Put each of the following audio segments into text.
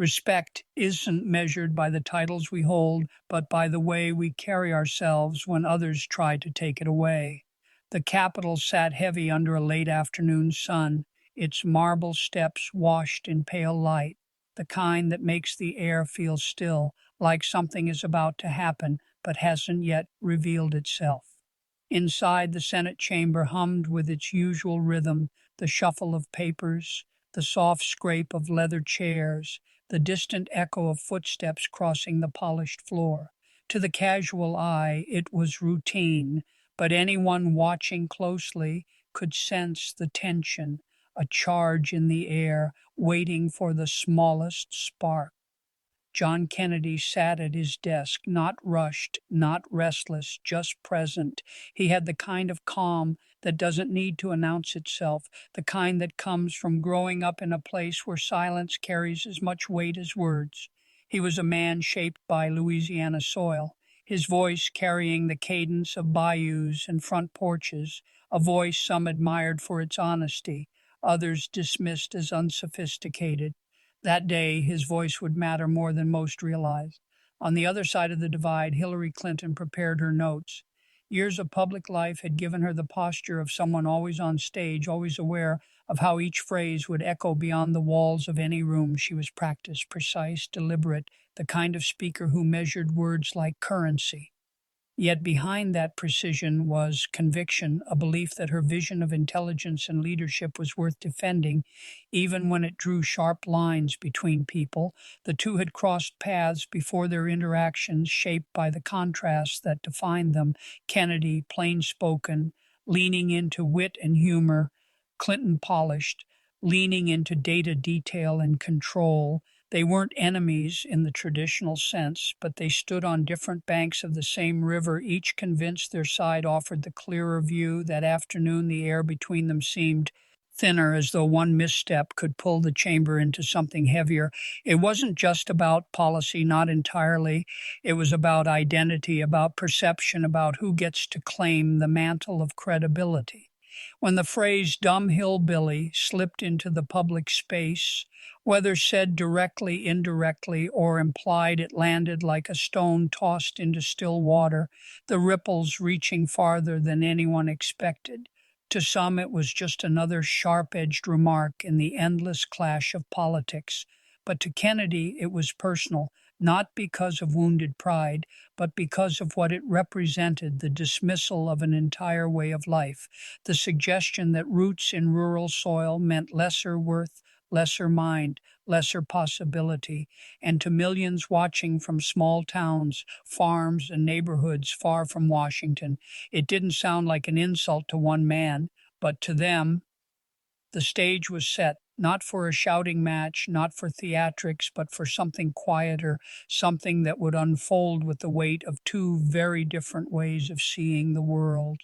Respect isn't measured by the titles we hold, but by the way we carry ourselves when others try to take it away. The Capitol sat heavy under a late afternoon sun, its marble steps washed in pale light, the kind that makes the air feel still, like something is about to happen but hasn't yet revealed itself. Inside, the Senate chamber hummed with its usual rhythm, the shuffle of papers, the soft scrape of leather chairs, the distant echo of footsteps crossing the polished floor. To the casual eye, it was routine, but anyone watching closely could sense the tension, a charge in the air, waiting for the smallest spark. John Kennedy sat at his desk, not rushed, not restless, just present. He had the kind of calm that doesn't need to announce itself, the kind that comes from growing up in a place where silence carries as much weight as words. He was a man shaped by Louisiana soil, his voice carrying the cadence of bayous and front porches, a voice some admired for its honesty, others dismissed as unsophisticated. That day, his voice would matter more than most realized. On the other side of the divide, Hillary Clinton prepared her notes. Years of public life had given her the posture of someone always on stage, always aware of how each phrase would echo beyond the walls of any room. She was practiced, precise, deliberate, the kind of speaker who measured words like currency. Yet behind that precision was conviction, a belief that her vision of intelligence and leadership was worth defending, even when it drew sharp lines between people. The two had crossed paths before their interactions, shaped by the contrasts that defined them. Kennedy, plain spoken, leaning into wit and humor; Clinton, polished, leaning into data, detail, and control. They weren't enemies in the traditional sense, but they stood on different banks of the same river, each convinced their side offered the clearer view. That afternoon, the air between them seemed thinner, as though one misstep could pull the chamber into something heavier. It wasn't just about policy, not entirely. It was about identity, about perception, about who gets to claim the mantle of credibility. When the phrase dumb hillbilly slipped into the public space, whether said directly, indirectly, or implied, it landed like a stone tossed into still water, the ripples reaching farther than anyone expected. To some, it was just another sharp-edged remark in the endless clash of politics. But to Kennedy, it was personal, not because of wounded pride, but because of what it represented, the dismissal of an entire way of life, the suggestion that roots in rural soil meant lesser worth, lesser mind, lesser possibility, and to millions watching from small towns, farms, and neighborhoods far from Washington, it didn't sound like an insult to one man, but to them. The stage was set, not for a shouting match, not for theatrics, but for something quieter, something that would unfold with the weight of two very different ways of seeing the world.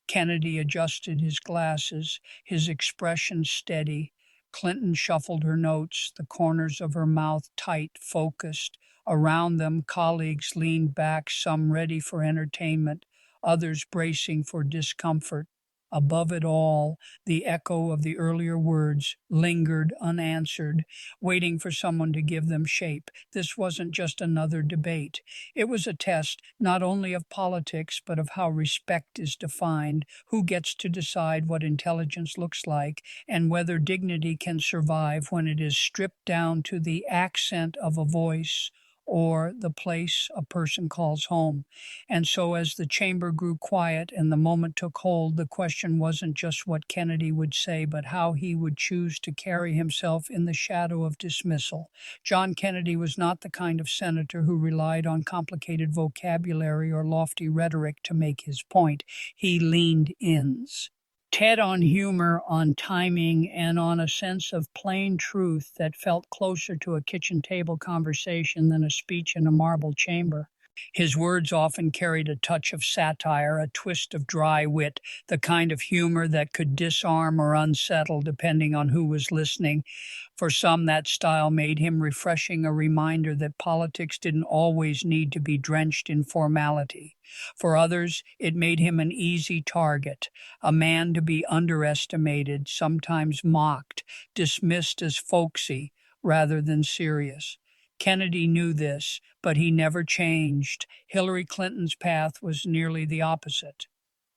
Kennedy adjusted his glasses, his expression steady. Clinton shuffled her notes, the corners of her mouth tight, focused. Around them, colleagues leaned back, some ready for entertainment, others bracing for discomfort. Above it all, the echo of the earlier words lingered unanswered, waiting for someone to give them shape. This wasn't just another debate. It was a test not only of politics, but of how respect is defined, who gets to decide what intelligence looks like, and whether dignity can survive when it is stripped down to the accent of a voice or the place a person calls home. And so, as the chamber grew quiet and the moment took hold, the question wasn't just what Kennedy would say, but how he would choose to carry himself in the shadow of dismissal. John Kennedy was not the kind of senator who relied on complicated vocabulary or lofty rhetoric to make his point. He leaned ins. Ted on humor, on timing, and on a sense of plain truth that felt closer to a kitchen table conversation than a speech in a marble chamber. His words often carried a touch of satire, a twist of dry wit, the kind of humor that could disarm or unsettle depending on who was listening. For some, that style made him refreshing, a reminder that politics didn't always need to be drenched in formality. For others, it made him an easy target, a man to be underestimated, sometimes mocked, dismissed as folksy, rather than serious. Kennedy knew this, but he never changed. Hillary Clinton's path was nearly the opposite.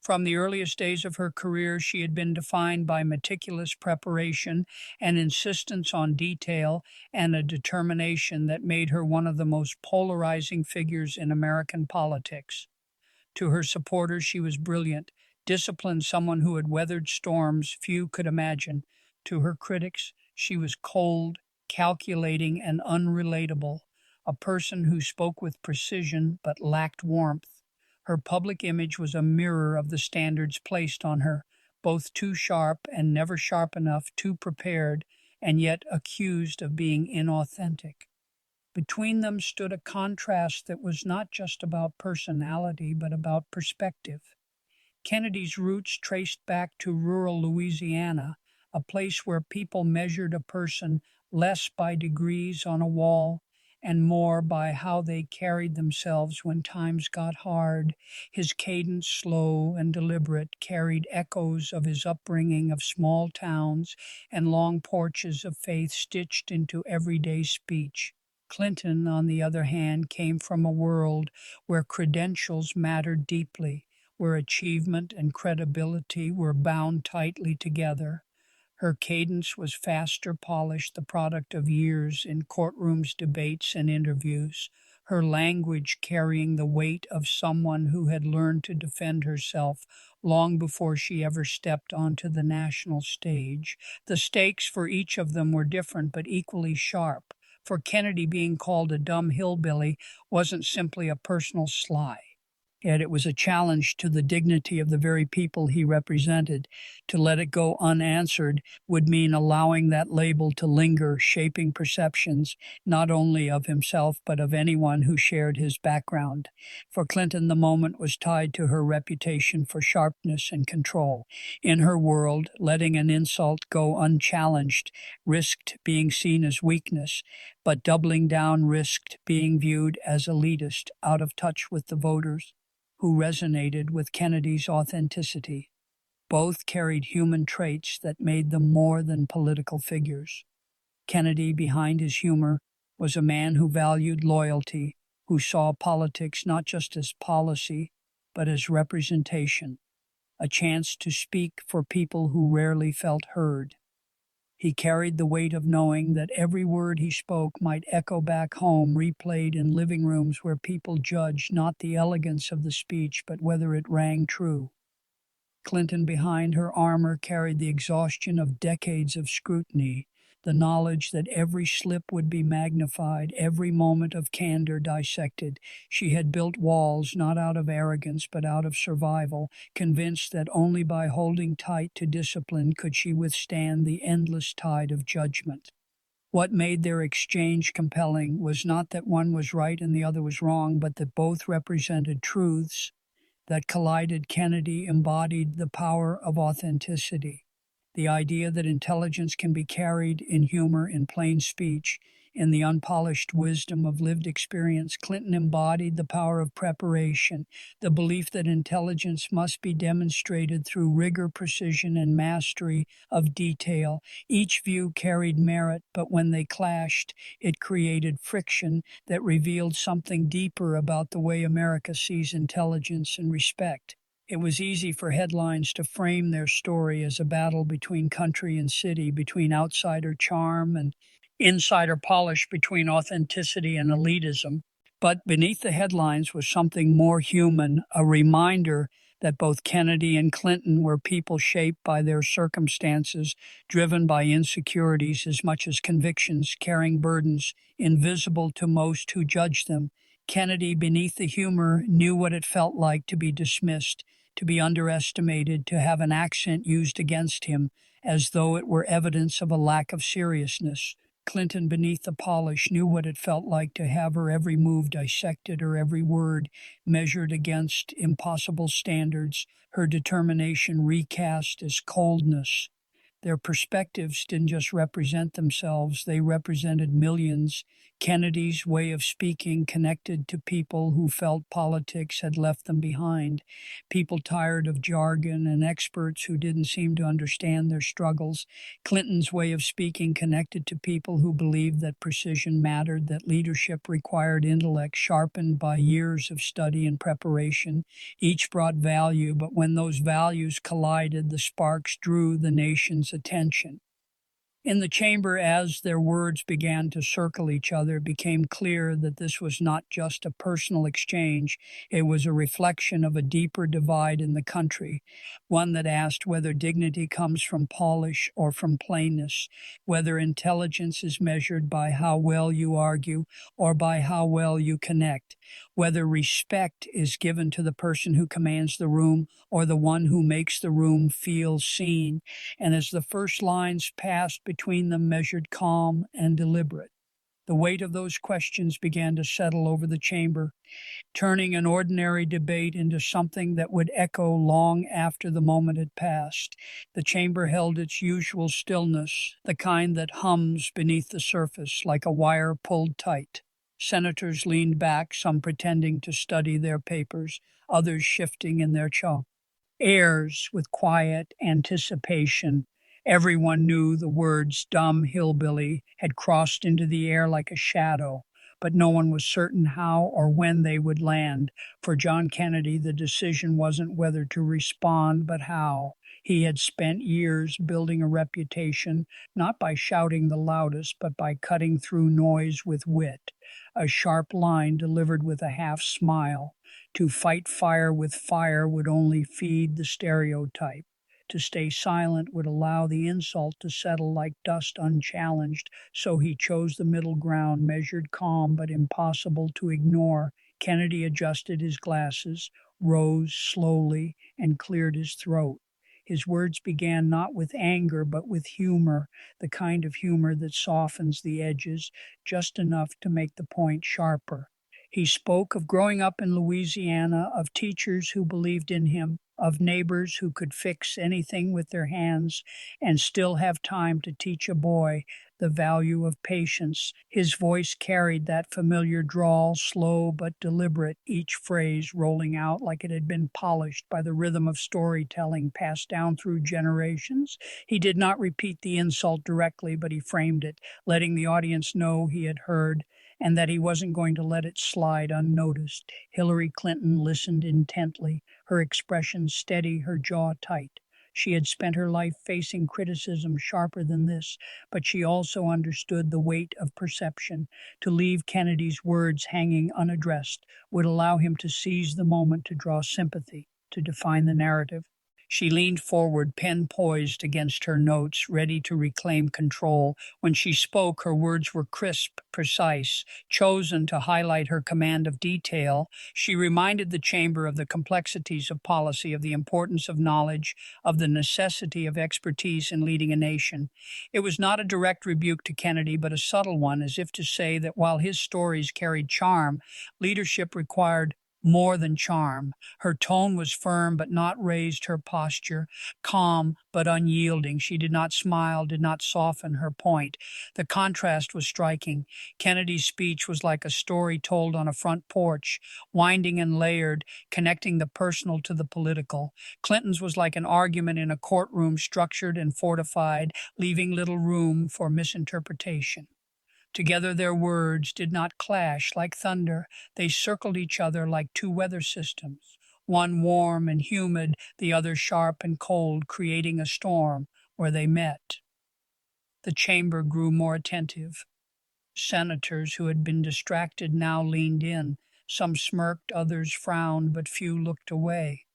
From the earliest days of her career, she had been defined by meticulous preparation, an insistence on detail, and a determination that made her one of the most polarizing figures in American politics. To her supporters, she was brilliant, disciplined, someone who had weathered storms few could imagine. To her critics, she was cold, calculating, and unrelatable, a person who spoke with precision but lacked warmth. Her public image was a mirror of the standards placed on her, both too sharp and never sharp enough, too prepared, and yet accused of being inauthentic. Between them stood a contrast that was not just about personality, but about perspective. Kennedy's roots traced back to rural Louisiana, a place where people measured a person less by degrees on a wall and more by how they carried themselves when times got hard. His cadence, slow and deliberate, carried echoes of his upbringing of small towns and long porches of faith stitched into everyday speech. Clinton, on the other hand, came from a world where credentials mattered deeply, where achievement and credibility were bound tightly together. Her cadence was faster, polished, the product of years in courtrooms, debates, and interviews, her language carrying the weight of someone who had learned to defend herself long before she ever stepped onto the national stage. The stakes for each of them were different but equally sharp. For Kennedy, being called a dumb hillbilly wasn't simply a personal slight. Yet it was a challenge to the dignity of the very people he represented. To let it go unanswered would mean allowing that label to linger, shaping perceptions not only of himself but of anyone who shared his background. For Clinton, the moment was tied to her reputation for sharpness and control. In her world, letting an insult go unchallenged risked being seen as weakness, but doubling down risked being viewed as elitist, out of touch with the voters who resonated with Kennedy's authenticity. Both carried human traits that made them more than political figures. Kennedy, behind his humor, was a man who valued loyalty, who saw politics not just as policy, but as representation, a chance to speak for people who rarely felt heard. He carried the weight of knowing that every word he spoke might echo back home, replayed in living rooms where people judged not the elegance of the speech, but whether it rang true. Clinton, behind her armor, carried the exhaustion of decades of scrutiny, the knowledge that every slip would be magnified, every moment of candor dissected. She had built walls not out of arrogance but out of survival, convinced that only by holding tight to discipline could she withstand the endless tide of judgment. What made their exchange compelling was not that one was right and the other was wrong, but that both represented truths that collided. Kennedy embodied the power of authenticity, the idea that intelligence can be carried in humor, in plain speech, in the unpolished wisdom of lived experience. Clinton embodied the power of preparation, the belief that intelligence must be demonstrated through rigor, precision, and mastery of detail. Each view carried merit, but when they clashed, it created friction that revealed something deeper about the way America sees intelligence and respect. It was easy for headlines to frame their story as a battle between country and city, between outsider charm and insider polish, between authenticity and elitism. But beneath the headlines was something more human, a reminder that both Kennedy and Clinton were people shaped by their circumstances, driven by insecurities as much as convictions, carrying burdens invisible to most who judged them. Kennedy, beneath the humor, knew what it felt like to be dismissed, to be underestimated, to have an accent used against him as though it were evidence of a lack of seriousness. Clinton, beneath the polish, knew what it felt like to have her every move dissected, her every word measured against impossible standards, her determination recast as coldness. Their perspectives didn't just represent themselves, they represented millions. Kennedy's way of speaking connected to people who felt politics had left them behind, people tired of jargon and experts who didn't seem to understand their struggles. Clinton's way of speaking connected to people who believed that precision mattered, that leadership required intellect sharpened by years of study and preparation. Each brought value, but when those values collided, the sparks drew the nation's attention. In the chamber, as their words began to circle each other, it became clear that this was not just a personal exchange, it was a reflection of a deeper divide in the country, one that asked whether dignity comes from polish or from plainness, whether intelligence is measured by how well you argue or by how well you connect, whether respect is given to the person who commands the room or the one who makes the room feel seen. And as the first lines passed between them, measured calm and deliberate, the weight of those questions began to settle over the chamber, turning an ordinary debate into something that would echo long after the moment had passed. The chamber held its usual stillness, the kind that hums beneath the surface like a wire pulled tight. Senators leaned back, some pretending to study their papers, others shifting in their chalk. Airs with quiet anticipation. Everyone knew the words dumb hillbilly had crossed into the air like a shadow, but no one was certain how or when they would land. For John Kennedy, the decision wasn't whether to respond, but how. He had spent years building a reputation, not by shouting the loudest, but by cutting through noise with wit, a sharp line delivered with a half smile. To fight fire with fire would only feed the stereotype. To stay silent would allow the insult to settle like dust unchallenged, so he chose the middle ground, measured calm but impossible to ignore. Kennedy adjusted his glasses, rose slowly, and cleared his throat. His words began not with anger, but with humor, the kind of humor that softens the edges just enough to make the point sharper. He spoke of growing up in Louisiana, of teachers who believed in him, of neighbors who could fix anything with their hands and still have time to teach a boy the value of patience. His voice carried that familiar drawl, slow but deliberate, each phrase rolling out like it had been polished by the rhythm of storytelling passed down through generations. He did not repeat the insult directly, but he framed it, letting the audience know he had heard and that he wasn't going to let it slide unnoticed. Hillary Clinton listened intently, her expression steady, her jaw tight. She had spent her life facing criticism sharper than this, but she also understood the weight of perception. To leave Kennedy's words hanging unaddressed would allow him to seize the moment to draw sympathy, to define the narrative. She leaned forward, pen poised against her notes, ready to reclaim control. When she spoke, her words were crisp, precise, chosen to highlight her command of detail. She reminded the chamber of the complexities of policy, of the importance of knowledge, of the necessity of expertise in leading a nation. It was not a direct rebuke to Kennedy, but a subtle one, as if to say that while his stories carried charm, leadership required more than charm. Her tone was firm but not raised, her posture calm but unyielding. She did not smile, did not soften her point. The contrast was striking. Kennedy's speech was like a story told on a front porch, winding and layered, connecting the personal to the political. Clinton's was like an argument in a courtroom, structured and fortified, leaving little room for misinterpretation. Together their words did not clash like thunder. They circled each other like two weather systems, one warm and humid, the other sharp and cold, creating a storm where they met. The chamber grew more attentive. Senators who had been distracted now leaned in. Some smirked, others frowned, but few looked away.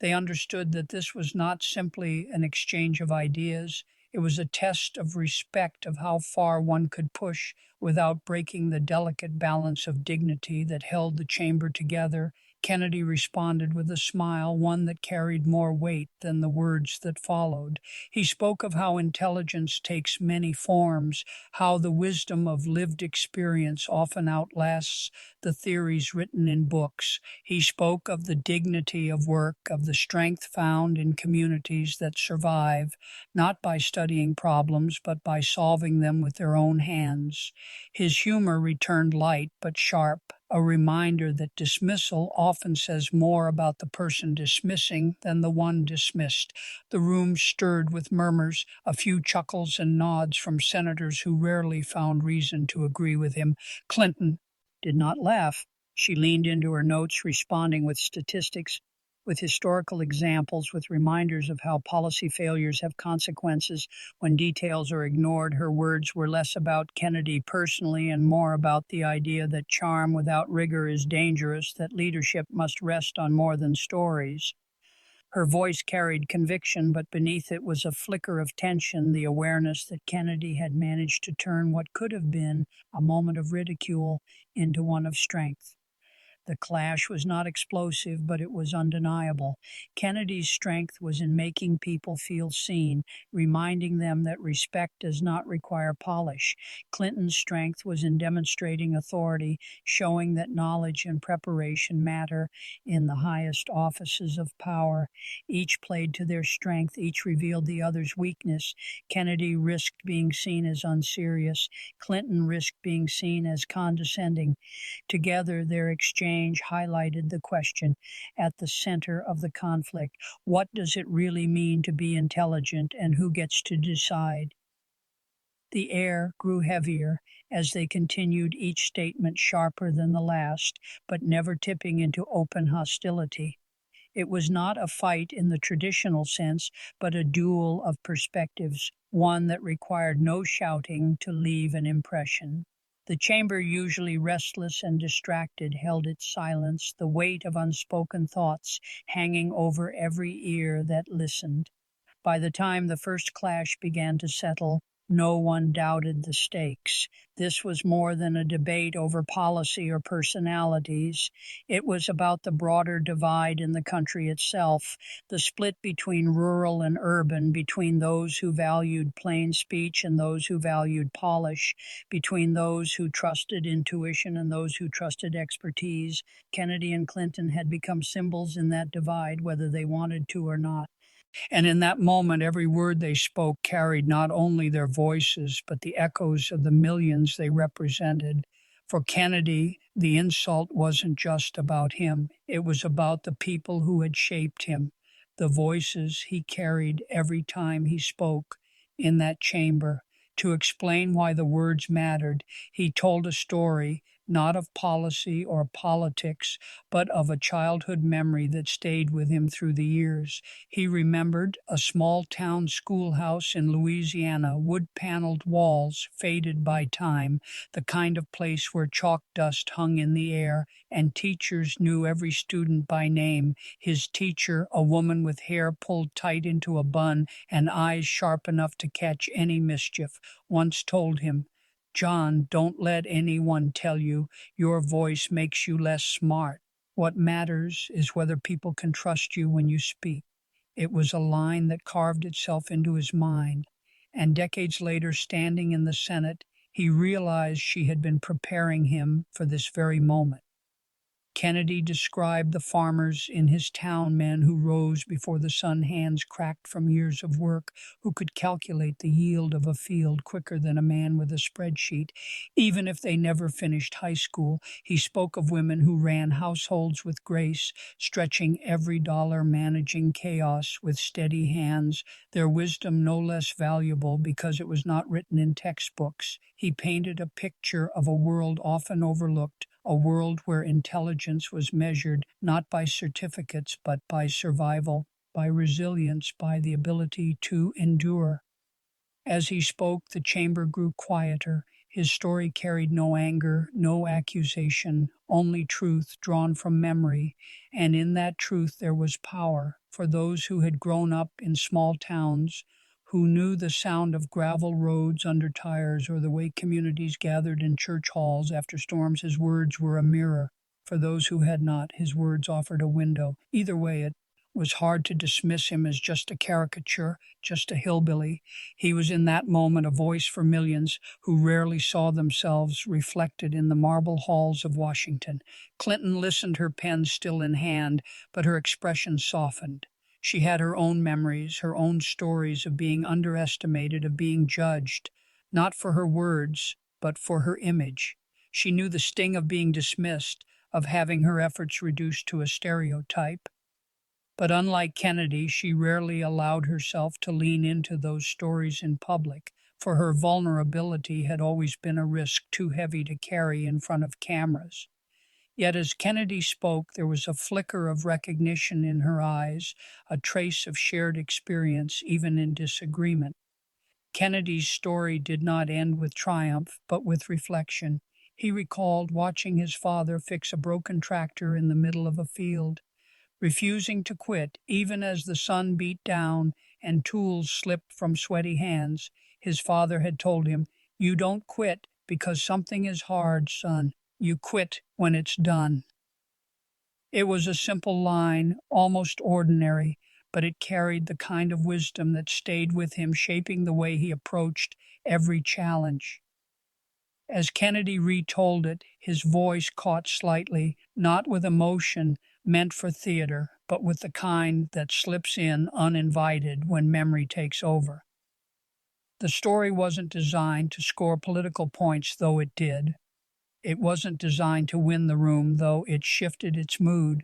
They understood that this was not simply an exchange of ideas. It was a test of respect, of how far one could push without breaking the delicate balance of dignity that held the chamber together. Kennedy responded with a smile, one that carried more weight than the words that followed. He spoke of how intelligence takes many forms, how the wisdom of lived experience often outlasts the theories written in books. He spoke of the dignity of work, of the strength found in communities that survive, not by studying problems, but by solving them with their own hands. His humor returned light but sharp, a reminder that dismissal often says more about the person dismissing than the one dismissed. The room stirred with murmurs, a few chuckles and nods from senators who rarely found reason to agree with him. Clinton did not laugh. She leaned into her notes, responding with statistics, with historical examples, with reminders of how policy failures have consequences when details are ignored. Her words were less about Kennedy personally and more about the idea that charm without rigor is dangerous, that leadership must rest on more than stories. Her voice carried conviction, but beneath it was a flicker of tension, the awareness that Kennedy had managed to turn what could have been a moment of ridicule into one of strength. The clash was not explosive, but it was undeniable. Kennedy's strength was in making people feel seen, reminding them that respect does not require polish. Clinton's strength was in demonstrating authority, showing that knowledge and preparation matter in the highest offices of power. Each played to their strength, each revealed the other's weakness. Kennedy risked being seen as unserious. Clinton risked being seen as condescending. Together, their exchange highlighted the question at the center of the conflict: what does it really mean to be intelligent, and who gets to decide? The air grew heavier as they continued, each statement sharper than the last, but never tipping into open hostility. It was not a fight in the traditional sense, but a duel of perspectives, one that required no shouting to leave an impression. The chamber, usually restless and distracted, held its silence, the weight of unspoken thoughts hanging over every ear that listened. By the time the first clash began to settle, no one doubted the stakes. This was more than a debate over policy or personalities. It was about the broader divide in the country itself, the split between rural and urban, between those who valued plain speech and those who valued polish, between those who trusted intuition and those who trusted expertise. Kennedy and Clinton had become symbols in that divide, whether they wanted to or not. And in that moment, every word they spoke carried not only their voices, but the echoes of the millions they represented. For Kennedy, the insult wasn't just about him, it was about the people who had shaped him, the voices he carried every time he spoke in that chamber. To explain why the words mattered, he told a story not of policy or politics, but of a childhood memory that stayed with him through the years. He remembered a small town schoolhouse in Louisiana, wood-paneled walls faded by time, the kind of place where chalk dust hung in the air, and teachers knew every student by name. His teacher, a woman with hair pulled tight into a bun and eyes sharp enough to catch any mischief, once told him, "John, don't let anyone tell you your voice makes you less smart. What matters is whether people can trust you when you speak." It was a line that carved itself into his mind, and decades later, standing in the Senate, he realized she had been preparing him for this very moment. Kennedy described the farmers in his town, men who rose before the sun, hands cracked from years of work, who could calculate the yield of a field quicker than a man with a spreadsheet, even if they never finished high school. He spoke of women who ran households with grace, stretching every dollar, managing chaos with steady hands, their wisdom no less valuable because it was not written in textbooks. He painted a picture of a world often overlooked, a world where intelligence was measured not by certificates but by survival, by resilience, by the ability to endure. As he spoke, the chamber grew quieter. His story carried no anger, no accusation, only truth drawn from memory, and in that truth there was power. For those who had grown up in small towns, who knew the sound of gravel roads under tires or the way communities gathered in church halls after storms, his words were a mirror. For those who had not, his words offered a window. Either way, it was hard to dismiss him as just a caricature, just a hillbilly. He was in that moment a voice for millions who rarely saw themselves reflected in the marble halls of Washington. Clinton listened, her pen still in hand, but her expression softened. She had her own memories, her own stories of being underestimated, of being judged, not for her words, but for her image. She knew the sting of being dismissed, of having her efforts reduced to a stereotype. But unlike Kennedy, she rarely allowed herself to lean into those stories in public, for her vulnerability had always been a risk too heavy to carry in front of cameras. Yet as Kennedy spoke, there was a flicker of recognition in her eyes, a trace of shared experience, even in disagreement. Kennedy's story did not end with triumph, but with reflection. He recalled watching his father fix a broken tractor in the middle of a field, refusing to quit even as the sun beat down and tools slipped from sweaty hands. His father had told him, "You don't quit because something is hard, son. You quit when it's done." It was a simple line, almost ordinary, but it carried the kind of wisdom that stayed with him, shaping the way he approached every challenge. As Kennedy retold it, his voice caught slightly, not with emotion meant for theater, but with the kind that slips in uninvited when memory takes over. The story wasn't designed to score political points, though it did. It wasn't designed to win the room, though it shifted its mood.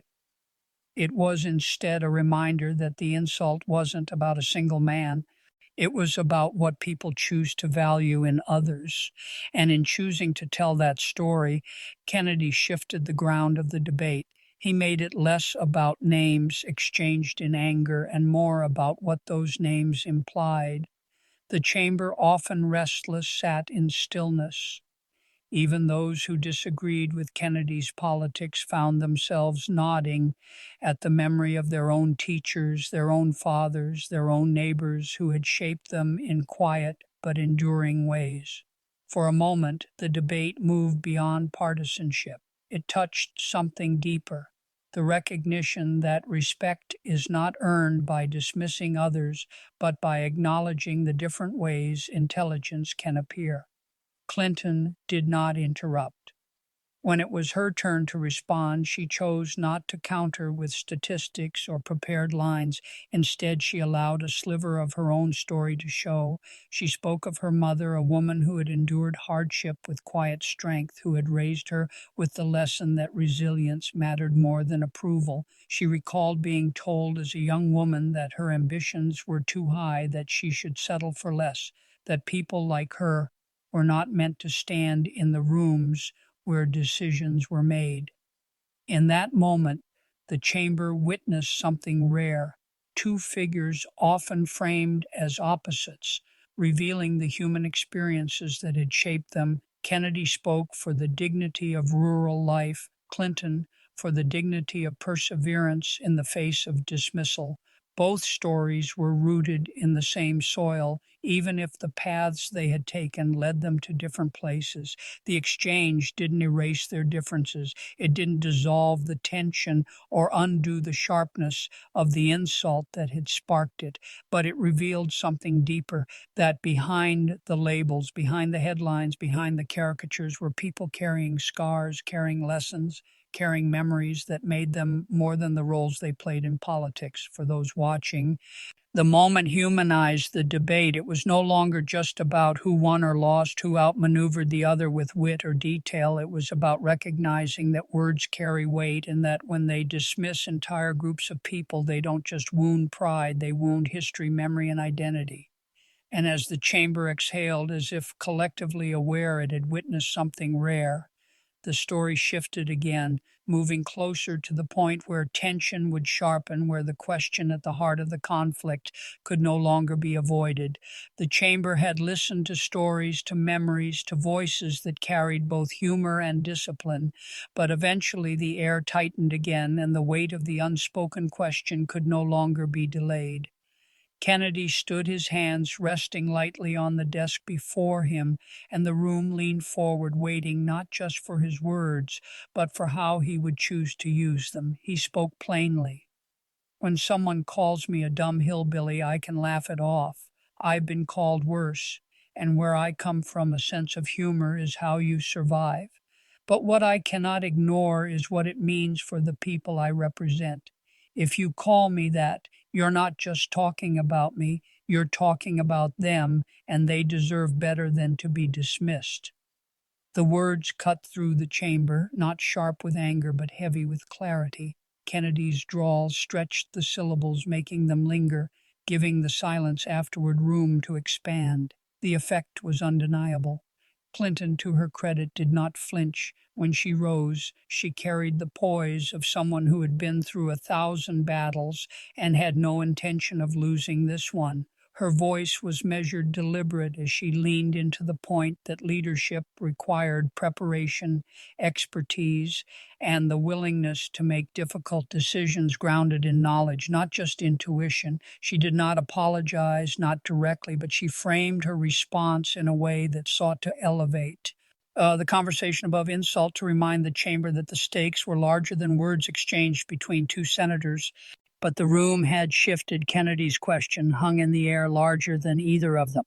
It was instead a reminder that the insult wasn't about a single man. It was about what people choose to value in others. And in choosing to tell that story, Kennedy shifted the ground of the debate. He made it less about names exchanged in anger and more about what those names implied. The chamber, often restless, sat in stillness. Even those who disagreed with Kennedy's politics found themselves nodding at the memory of their own teachers, their own fathers, their own neighbors who had shaped them in quiet but enduring ways. For a moment, the debate moved beyond partisanship. It touched something deeper, the recognition that respect is not earned by dismissing others, but by acknowledging the different ways intelligence can appear. Clinton did not interrupt. When it was her turn to respond, she chose not to counter with statistics or prepared lines. Instead, she allowed a sliver of her own story to show. She spoke of her mother, a woman who had endured hardship with quiet strength, who had raised her with the lesson that resilience mattered more than approval. She recalled being told as a young woman that her ambitions were too high, that she should settle for less, that people like her were not meant to stand in the rooms where decisions were made. In that moment, the chamber witnessed something rare, two figures often framed as opposites, revealing the human experiences that had shaped them. Kennedy spoke for the dignity of rural life, Clinton for the dignity of perseverance in the face of dismissal. Both stories were rooted in the same soil, even if the paths they had taken led them to different places. The exchange didn't erase their differences. It didn't dissolve the tension or undo the sharpness of the insult that had sparked it, but it revealed something deeper, that behind the labels, behind the headlines, behind the caricatures were people carrying scars, carrying lessons, carrying memories that made them more than the roles they played in politics. For those watching, the moment humanized the debate. It was no longer just about who won or lost, who outmaneuvered the other with wit or detail. It was about recognizing that words carry weight and that when they dismiss entire groups of people, they don't just wound pride, they wound history, memory, and identity. And as the chamber exhaled, as if collectively aware it had witnessed something rare, the story shifted again, moving closer to the point where tension would sharpen, where the question at the heart of the conflict could no longer be avoided. The chamber had listened to stories, to memories, to voices that carried both humor and discipline, but eventually the air tightened again, and the weight of the unspoken question could no longer be delayed. Kennedy stood, his hands resting lightly on the desk before him, and the room leaned forward, waiting not just for his words, but for how he would choose to use them. He spoke plainly. When someone calls me a dumb hillbilly, I can laugh it off. I've been called worse, and where I come from, a sense of humor is how you survive. But what I cannot ignore is what it means for the people I represent. If you call me that, you're not just talking about me, you're talking about them, and they deserve better than to be dismissed. The words cut through the chamber, not sharp with anger, but heavy with clarity. Kennedy's drawl stretched the syllables, making them linger, giving the silence afterward room to expand. The effect was undeniable. Clinton, to her credit, did not flinch. When she rose, she carried the poise of someone who had been through 1,000 battles and had no intention of losing this one. Her voice was measured, deliberate, as she leaned into the point that leadership required preparation, expertise, and the willingness to make difficult decisions grounded in knowledge, not just intuition. She did not apologize, not directly, but she framed her response in a way that sought to elevate the conversation above insult to remind the chamber that the stakes were larger than words exchanged between two senators. But the room had shifted. Kennedy's question hung in the air, larger than either of them.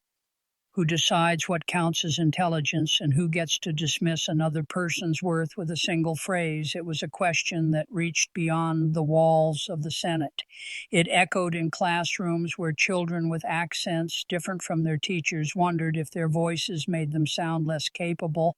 Who decides what counts as intelligence, and who gets to dismiss another person's worth with a single phrase? It was a question that reached beyond the walls of the Senate. It echoed in classrooms where children with accents different from their teachers wondered if their voices made them sound less capable.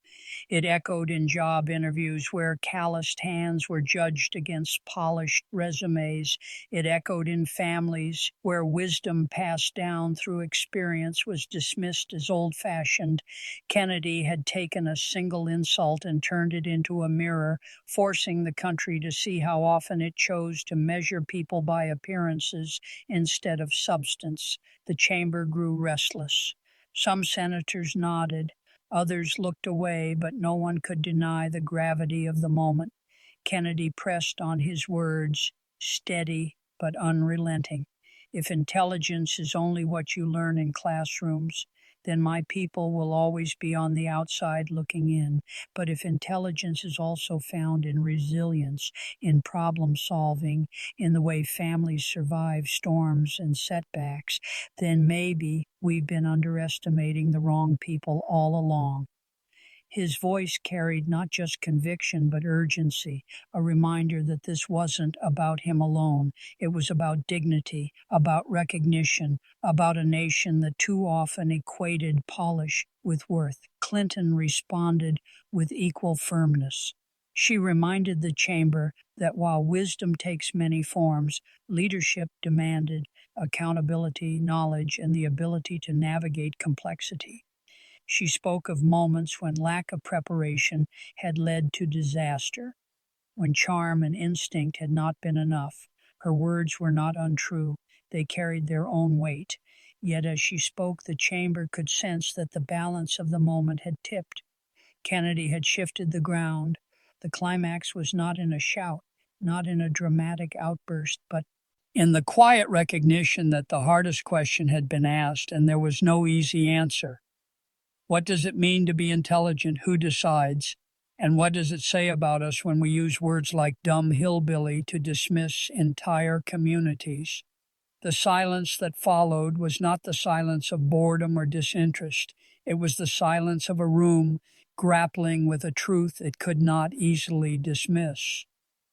It echoed in job interviews where calloused hands were judged against polished resumes. It echoed in families where wisdom passed down through experience was dismissed as old-fashioned. Kennedy had taken a single insult and turned it into a mirror, forcing the country to see how often it chose to measure people by appearances instead of substance. The chamber grew restless. Some senators nodded. Others looked away, but no one could deny the gravity of the moment. Kennedy pressed on his words, steady but unrelenting. If intelligence is only what you learn in classrooms, then my people will always be on the outside looking in. But if intelligence is also found in resilience, in problem solving, in the way families survive storms and setbacks, then maybe we've been underestimating the wrong people all along. His voice carried not just conviction, but urgency, a reminder that this wasn't about him alone. It was about dignity, about recognition, about a nation that too often equated polish with worth. Clinton responded with equal firmness. She reminded the chamber that while wisdom takes many forms, leadership demanded accountability, knowledge, and the ability to navigate complexity. She spoke of moments when lack of preparation had led to disaster, when charm and instinct had not been enough. Her words were not untrue. They carried their own weight. Yet as she spoke, the chamber could sense that the balance of the moment had tipped. Kennedy had shifted the ground. The climax was not in a shout, not in a dramatic outburst, but in the quiet recognition that the hardest question had been asked and there was no easy answer. What does it mean to be intelligent? Who decides? And what does it say about us when we use words like dumb hillbilly to dismiss entire communities? The silence that followed was not the silence of boredom or disinterest. It was the silence of a room grappling with a truth it could not easily dismiss.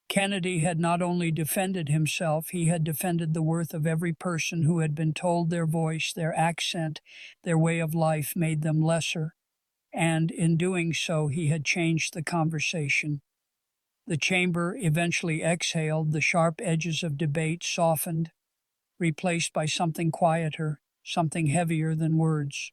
Kennedy had not only defended himself, he had defended the worth of every person who had been told their voice, their accent, their way of life made them lesser, and in doing so he had changed the conversation. The chamber eventually exhaled, the sharp edges of debate softened, replaced by something quieter, something heavier than words.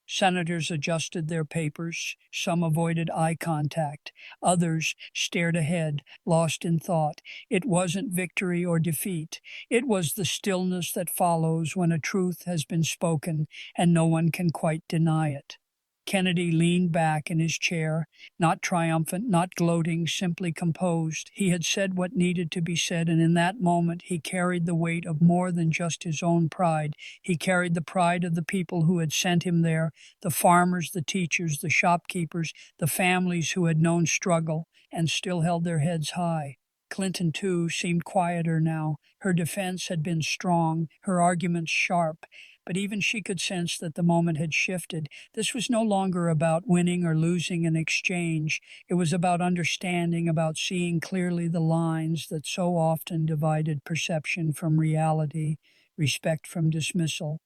Senators adjusted their papers. Some avoided eye contact. Others stared ahead, lost in thought. It wasn't victory or defeat. It was the stillness that follows when a truth has been spoken and no one can quite deny it. Kennedy leaned back in his chair, not triumphant, not gloating, simply composed. He had said what needed to be said, and in that moment he carried the weight of more than just his own pride. He carried the pride of the people who had sent him there, the farmers, the teachers, the shopkeepers, the families who had known struggle and still held their heads high. Clinton, too, seemed quieter now. Her defense had been strong, her arguments sharp, but even she could sense that the moment had shifted. This was no longer about winning or losing an exchange. It was about understanding, about seeing clearly the lines that so often divided perception from reality, respect from dismissal.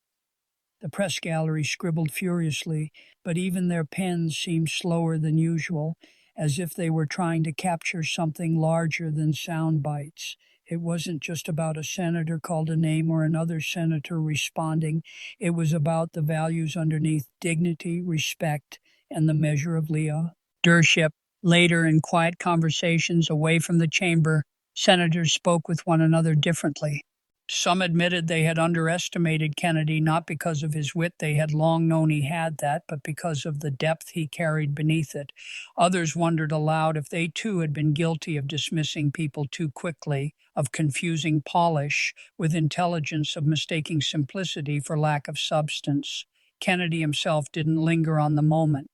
The press gallery scribbled furiously, but even their pens seemed slower than usual, as if they were trying to capture something larger than sound bites. It wasn't just about a senator called a name or another senator responding. It was about the values underneath: dignity, respect, and the measure of leadership. Later, in quiet conversations away from the chamber, senators spoke with one another differently. Some admitted they had underestimated Kennedy, not because of his wit, they had long known he had that, but because of the depth he carried beneath it. Others wondered aloud if they too had been guilty of dismissing people too quickly, of confusing polish with intelligence, of mistaking simplicity for lack of substance. Kennedy himself didn't linger on the moment.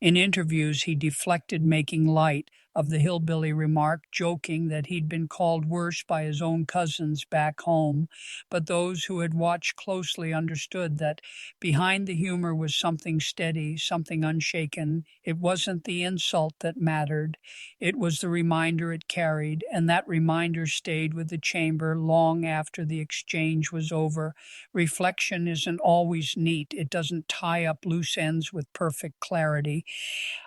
In interviews, he deflected, making light of the hillbilly remark, joking that he'd been called worse by his own cousins back home. But those who had watched closely understood that behind the humor was something steady, something unshaken. It wasn't the insult that mattered, it was the reminder it carried, and that reminder stayed with the chamber long after the exchange was over. Reflection isn't always neat, it doesn't tie up loose ends with perfect clarity.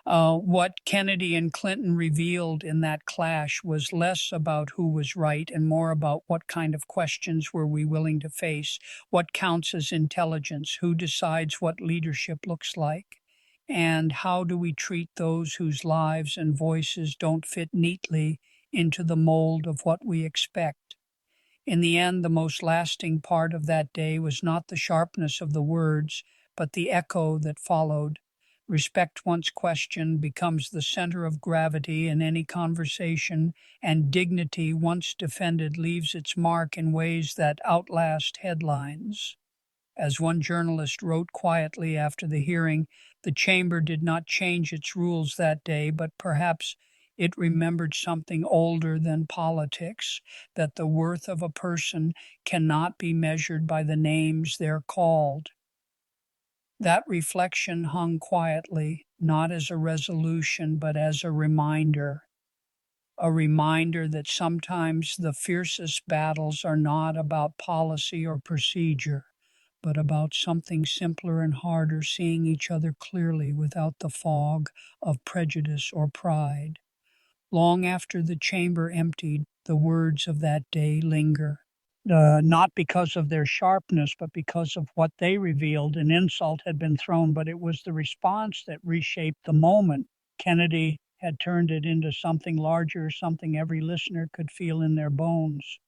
What Kennedy and Clinton revealed in that clash was less about who was right and more about what kind of questions were we willing to face, what counts as intelligence, who decides what leadership looks like, and how do we treat those whose lives and voices don't fit neatly into the mold of what we expect. In the end, the most lasting part of that day was not the sharpness of the words, but the echo that followed. Respect, once questioned, becomes the center of gravity in any conversation, and dignity, once defended, leaves its mark in ways that outlast headlines. As one journalist wrote quietly after the hearing, the chamber did not change its rules that day, but perhaps it remembered something older than politics, that the worth of a person cannot be measured by the names they're called. That reflection hung quietly, not as a resolution, but as a reminder. A reminder that sometimes the fiercest battles are not about policy or procedure, but about something simpler and harder: seeing each other clearly without the fog of prejudice or pride. Long after the chamber emptied, the words of that day linger. Not because of their sharpness, but because of what they revealed. An insult had been thrown, but it was the response that reshaped the moment. Kennedy had turned it into something larger, something every listener could feel in their bones.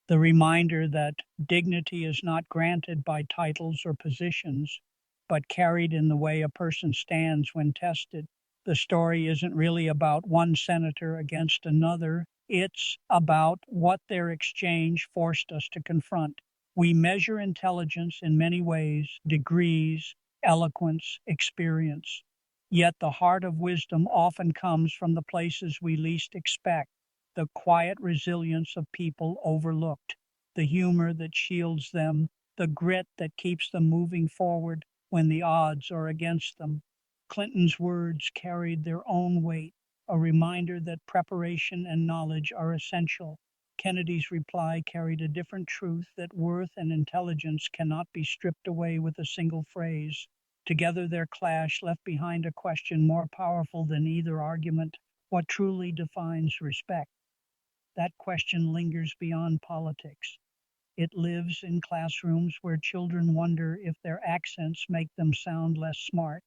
The reminder that dignity is not granted by titles or positions, but carried in the way a person stands when tested. The story isn't really about one senator against another. It's about what their exchange forced us to confront. We measure intelligence in many ways: degrees, eloquence, experience. Yet the heart of wisdom often comes from the places we least expect: the quiet resilience of people overlooked, the humor that shields them, the grit that keeps them moving forward when the odds are against them. Clinton's words carried their own weight, a reminder that preparation and knowledge are essential. Kennedy's reply carried a different truth: that worth and intelligence cannot be stripped away with a single phrase. Together their clash left behind a question more powerful than either argument: what truly defines respect? That question lingers beyond politics. It lives in classrooms where children wonder if their accents make them sound less smart.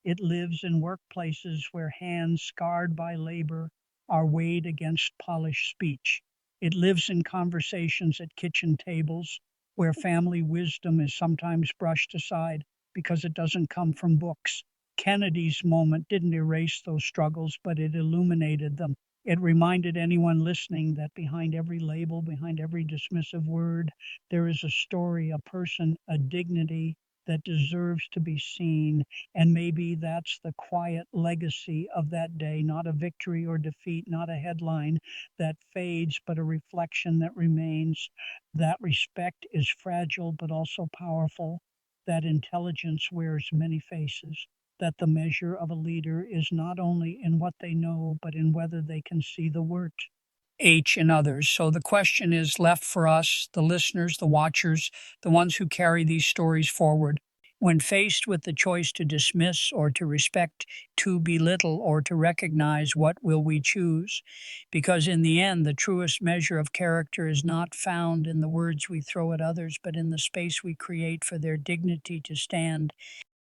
It lives in workplaces where hands scarred by labor are weighed against polished speech. It lives in conversations at kitchen tables where family wisdom is sometimes brushed aside because it doesn't come from books. Kennedy's moment didn't erase those struggles, but it illuminated them. It reminded anyone listening that behind every label, behind every dismissive word, there is a story, a person, a dignity that deserves to be seen. And maybe that's the quiet legacy of that day, not a victory or defeat, not a headline that fades, but a reflection that remains. That respect is fragile, but also powerful. That intelligence wears many faces, that the measure of a leader is not only in what they know, but in whether they can see the word H in others. So the question is left for us, the listeners, the watchers, the ones who carry these stories forward. When faced with the choice to dismiss or to respect, to belittle or to recognize, what will we choose? Because in the end, the truest measure of character is not found in the words we throw at others, but in the space we create for their dignity to stand.